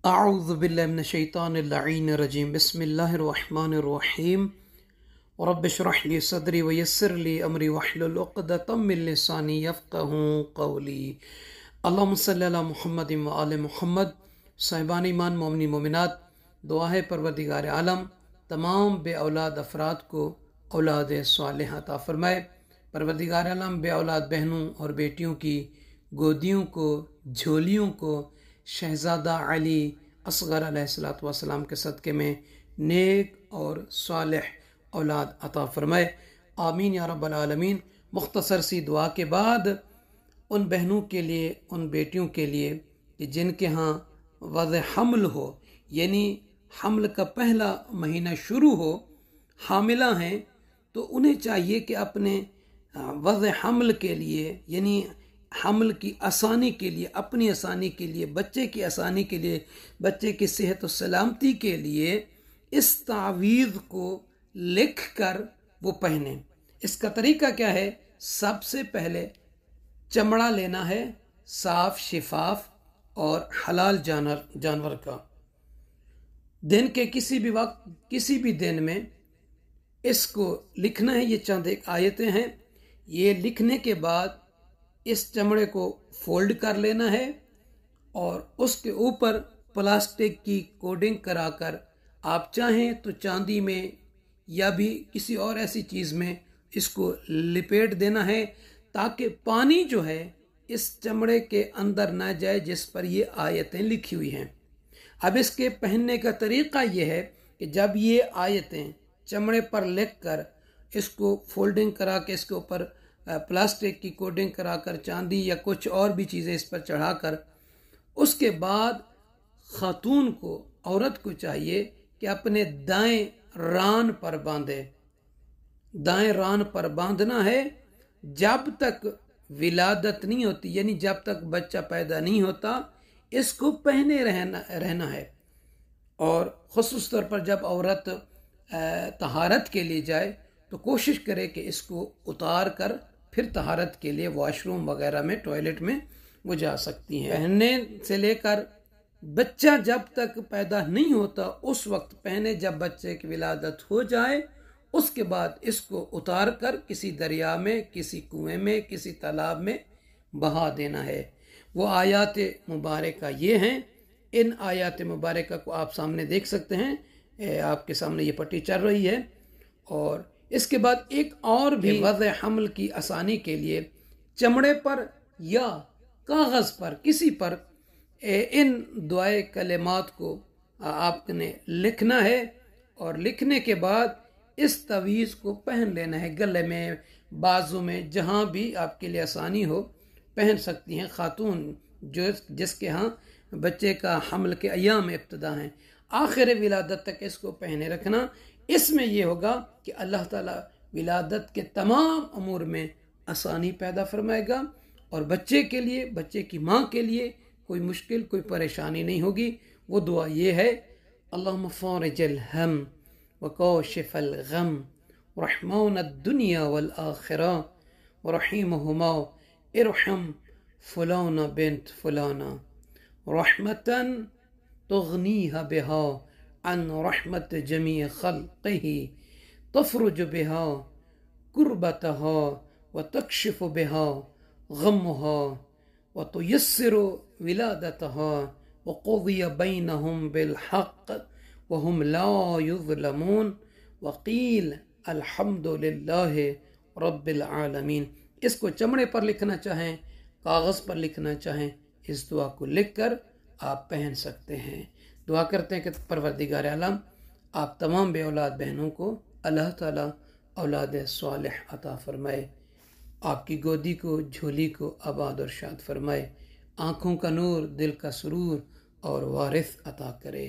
اعوذ باللہ من الشیطان اللعین الرجیم بسم اللہ الرحمن الرحیم رب اشرح لی صدری ویسر لی امری واحلل عقدۃ من لسانی یفقہوا قولی اللہم صلی علی محمد وآل محمد۔ صاحبان ایمان مومنی مومنات، دعا ہے پروردگار عالم تمام بے اولاد افراد کو اولاد صالح عطا فرمائے۔ پروردگار عالم بے اولاد بہنوں اور بیٹیوں کی گودیوں کو، جھولیوں کو شہزادہ علی اصغر علیہ السلام کے صدقے میں نیک اور صالح اولاد عطا فرمائے، آمین یا رب العالمین۔ مختصر سی دعا کے بعد ان بہنوں کے لیے، ان بیٹیوں کے لیے کہ جن کے ہاں وضع حمل ہو، یعنی حمل کا پہلا مہینہ شروع ہو، حاملہ ہیں، تو انہیں چاہیے کہ اپنے وضع حمل کے لیے، یعنی حمل کی آسانی کے لیے، اپنی آسانی کے لیے، بچے کی آسانی کے لیے، بچے کی صحت و سلامتی کے لیے اس تعویذ کو لکھ کر وہ پہنیں۔ اس کا طریقہ کیا ہے؟ سب سے پہلے چمڑا لینا ہے، صاف شفاف اور حلال جانور کا۔ دن کے کسی بھی وقت، کسی بھی دن میں اس کو لکھنا ہے۔ یہ چند ایک آیتیں ہیں۔ یہ لکھنے کے بعد اس چمڑے کو فولڈ کر لینا ہے اور اس کے اوپر پلاسٹک کی کوڈنگ کرا کر، آپ چاہیں تو چاندی میں یا بھی کسی اور ایسی چیز میں اس کو لپیٹ دینا ہے، تاکہ پانی جو ہے اس چمڑے کے اندر نہ جائے جس پر یہ آیتیں لکھی ہوئی ہیں۔ اب اس کے پہننے کا طریقہ یہ ہے کہ جب یہ آیتیں چمڑے پر لکھ کر اس کو فولڈنگ کرا کے، اس کے اوپر پلاسٹک کی کوڈنگ کرا کر، چاندی یا کچھ اور بھی چیزیں اس پر چڑھا کر، اس کے بعد خاتون کو، عورت کو چاہیے کہ اپنے دائیں ران پر باندھے۔ دائیں ران پر باندھنا ہے جب تک ولادت نہیں ہوتی، یعنی جب تک بچہ پیدا نہیں ہوتا، اس کو پہنے رہنا ہے۔ اور خصوص طور پر جب عورت طہارت کے لیے جائے تو کوشش کرے کہ اس کو اتار کر پھر طہارت کے لیے واش روم وغیرہ میں، ٹوائلٹ میں وہ جا سکتی ہیں۔ پہننے سے لے کر بچہ جب تک پیدا نہیں ہوتا اس وقت پہنے، جب بچے کی ولادت ہو جائے اس کے بعد اس کو اتار کر کسی دریا میں، کسی کنویں میں، کسی تالاب میں بہا دینا ہے۔ وہ آیات مبارکہ یہ ہیں۔ ان آیات مبارکہ کو آپ سامنے دیکھ سکتے ہیں، آپ کے سامنے یہ پٹی چل رہی ہے۔ اور اس کے بعد ایک اور بھی وضع حمل کی آسانی کے لیے چمڑے پر یا کاغذ پر، کسی پر ان دعائے کلمات کو آپ نے لکھنا ہے، اور لکھنے کے بعد اس تعویذ کو پہن لینا ہے، گلے میں، بازو میں، جہاں بھی آپ کے لیے آسانی ہو پہن سکتی ہیں خاتون جس کے ہاں بچے کا حمل کے ایام ابتدا ہیں۔ آخر ولادت تک اس کو پہنے رکھنا۔ اس میں یہ ہوگا کہ اللہ تعالیٰ ولادت کے تمام امور میں آسانی پیدا فرمائے گا، اور بچے کے لیے، بچے کی ماں کے لیے کوئی مشکل، کوئی پریشانی نہیں ہوگی۔ وہ دعا یہ ہے: اللہم فارج الہم وکاشف الغم رحمن الدنیا والآخرہ ورحیمہما ارحم فلانا بنت فلانا رحمتاً تغنیہ بہا عن رحمت جمیع خلقہ تفرج بہا کربتہا وتکشف بہا غمہا وتیسر ولادتہا وقضی بینہم بالحق وہم لا یظلمون وقیل الحمد للہ رب العالمین۔ اس کو چمڑے پر لکھنا چاہیں، کاغذ پر لکھنا چاہیں، اس دعا کو لکھ کر آپ پہن سکتے ہیں۔ دعا کرتے ہیں کہ پروردگار عالم آپ تمام بے اولاد بہنوں کو اللہ تعالیٰ اولاد صالح عطا فرمائے، آپ کی گودی کو، جھولی کو آباد اور شاد فرمائے، آنکھوں کا نور، دل کا سرور اور وارث عطا کرے۔